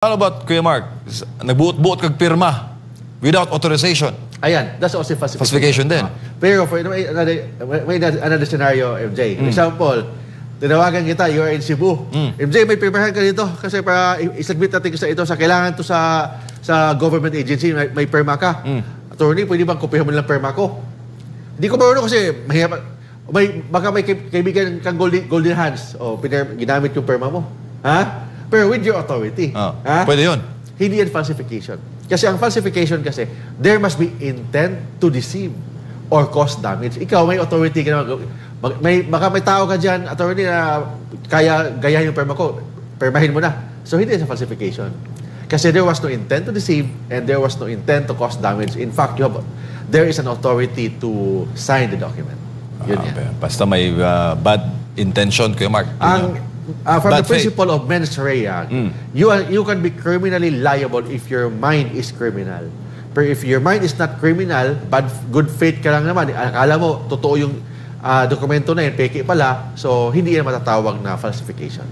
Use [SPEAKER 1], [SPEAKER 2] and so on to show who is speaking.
[SPEAKER 1] How about, Kuya Mark, nagbuot-buot kag pirma without authorization?
[SPEAKER 2] Ayan, that's also
[SPEAKER 1] Falsification din.
[SPEAKER 2] Pero for may another scenario, MJ. Example, tinawagan kita, you are in Cebu. MJ, may pirmahan ka dito kasi para isubmit natin sa ito sa kailangan to sa government agency, may pirma ka. Attorney, pwede bang kopyahan mo lang pirma ko? Hindi ko marunong kasi mahirap. Baka may kaibigan kang golden hands. O, ginamit yung pirma mo. Ha? Pero with your authority. Ha?
[SPEAKER 1] Pwede yun.
[SPEAKER 2] Hindi yan falsification. Kasi ang falsification kasi, there must be intent to deceive or cause damage. Ikaw, may authority ka naman. Baka may tao ka dyan, attorney na kaya gayahin yung perma ko, permahin mo na. So, hindi yan sa falsification. Kasi there was no intent to deceive and there was no intent to cause damage. In fact, there is an authority to sign the document. Yun yan.
[SPEAKER 1] Basta may bad intention, Kuya Mark.
[SPEAKER 2] From the principle of mens rea, you can be criminally liable if your mind is criminal. Pero if your mind is not criminal, good faith ka lang naman, akala mo, totoo yung dokumento na yun, peke pala, so hindi yan matatawag na falsification.